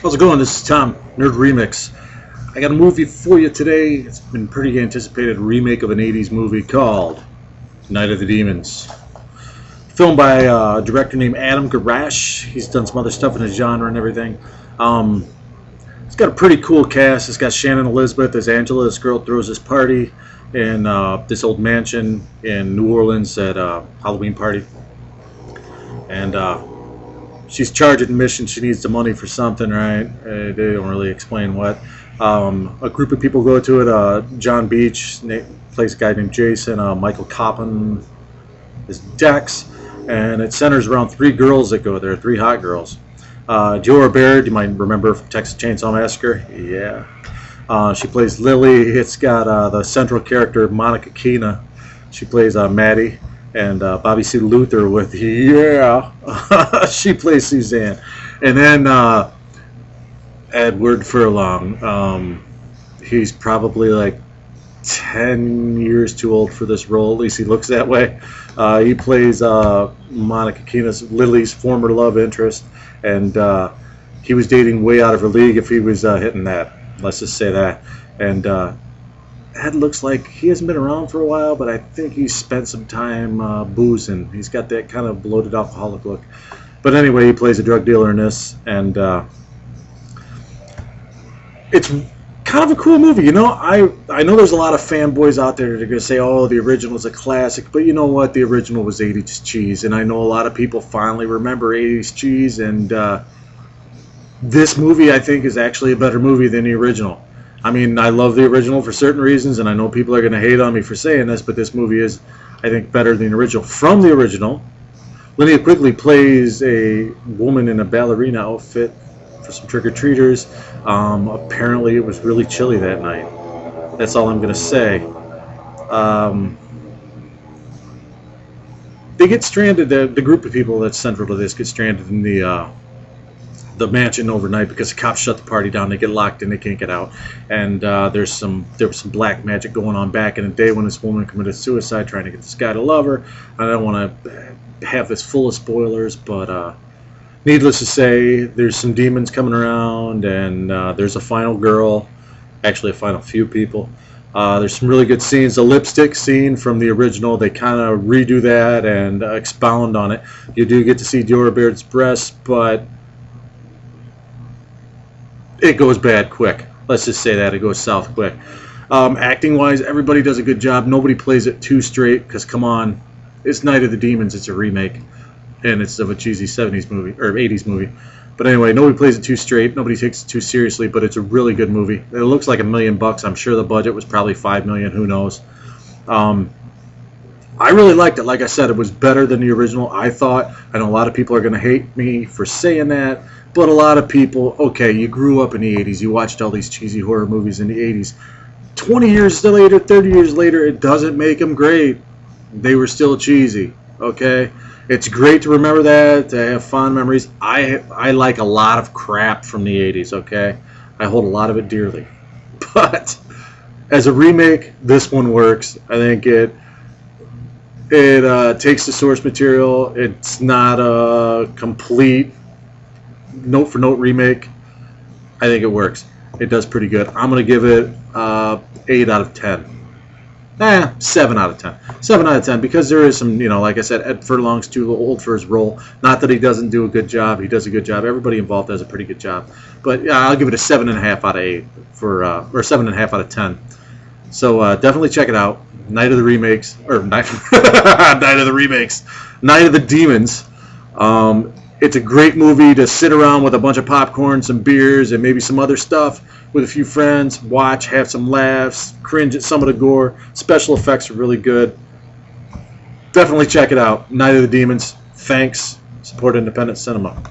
How's it going? This is Tom, Nerd Remix. I got a movie for you today. It's been pretty anticipated remake of an 80s movie called Night of the Demons. Filmed by a director named Adam Garash. He's done some other stuff in his genre and everything. It's got a pretty cool cast. It's got Shannon Elizabeth as Angela. This girl throws this party in this old mansion in New Orleans at a Halloween party. And she's charged admission. She needs the money for something, right? They don't really explain what. A group of people go to it. John Beach plays a guy named Jason. Michael Coppin is Dex. And it centers around three girls that go there, three hot girls. Diora Baird, you might remember from Texas Chainsaw Massacre. Yeah. She plays Lily. It's got the central character, Monica Keena. She plays Maddie. And Bobby C. Luther with, she plays Suzanne. And then Edward Furlong. He's probably like 10 years too old for this role. At least he looks that way. He plays Monica Keena's, Lily's former love interest. And he was dating way out of her league if he was hitting that. Let's just say that. And Ed looks like he hasn't been around for a while, but I think he's spent some time boozing. He's got that kind of bloated alcoholic look. But anyway, he plays a drug dealer in this, and it's kind of a cool movie. You know, I know there's a lot of fanboys out there that are going to say, oh, the original is a classic, but you know what? The original was 80s cheese, and I know a lot of people finally remember 80s cheese, and this movie, I think, is actually a better movie than the original. I mean, I love the original for certain reasons, and I know people are going to hate on me for saying this, but this movie is, I think, better than the original. From the original, Linnea Quigley plays a woman in a ballerina outfit for some trick-or-treaters. Apparently, it was really chilly that night. That's all I'm going to say. They get stranded, the group of people that's central to this get stranded in the mansion overnight because the cops shut the party down. They get locked in, they can't get out. And there was some black magic going on back in the day when this woman committed suicide trying to get this guy to love her. I don't want to have this full of spoilers, but needless to say, there's some demons coming around, and there's a final girl, actually a final few people. There's some really good scenes. The lipstick scene from the original, they kind of redo that and expound on it. You do get to see Diora Baird's breasts, but it goes bad quick. Let's just say that. It goes south quick. Acting-wise, everybody does a good job. Nobody plays it too straight because, come on, it's Night of the Demons. It's a remake, and it's of a cheesy 70s movie, or 80s movie. But anyway, nobody plays it too straight. Nobody takes it too seriously, but it's a really good movie. It looks like $1 million. I'm sure the budget was probably $5 million. Who knows? I really liked it. Like I said, it was better than the original, I thought. I know a lot of people are going to hate me for saying that, but a lot of people, okay, you grew up in the 80s. You watched all these cheesy horror movies in the 80s. 20 years later, 30 years later, it doesn't make them great. They were still cheesy, okay? It's great to remember that, to have fond memories. I like a lot of crap from the 80s, okay? I hold a lot of it dearly. But as a remake, this one works. I think it takes the source material. It's not a complete note-for-note remake. I think it works. It does pretty good. I'm going to give it 8 out of 10. 7 out of 10. 7 out of 10 because there is some, like I said, Ed Furlong's too old for his role. Not that he doesn't do a good job. He does a good job. Everybody involved does a pretty good job. But yeah, I'll give it a 7.5 out of 8 or 7.5 out of 10. So definitely check it out. Night of the Remakes, or Night of the Remakes, Night of the Demons. It's a great movie to sit around with a bunch of popcorn, some beers, and maybe some other stuff with a few friends, watch, have some laughs, cringe at some of the gore. Special effects are really good. Definitely check it out. Night of the Demons. Thanks. Support independent cinema.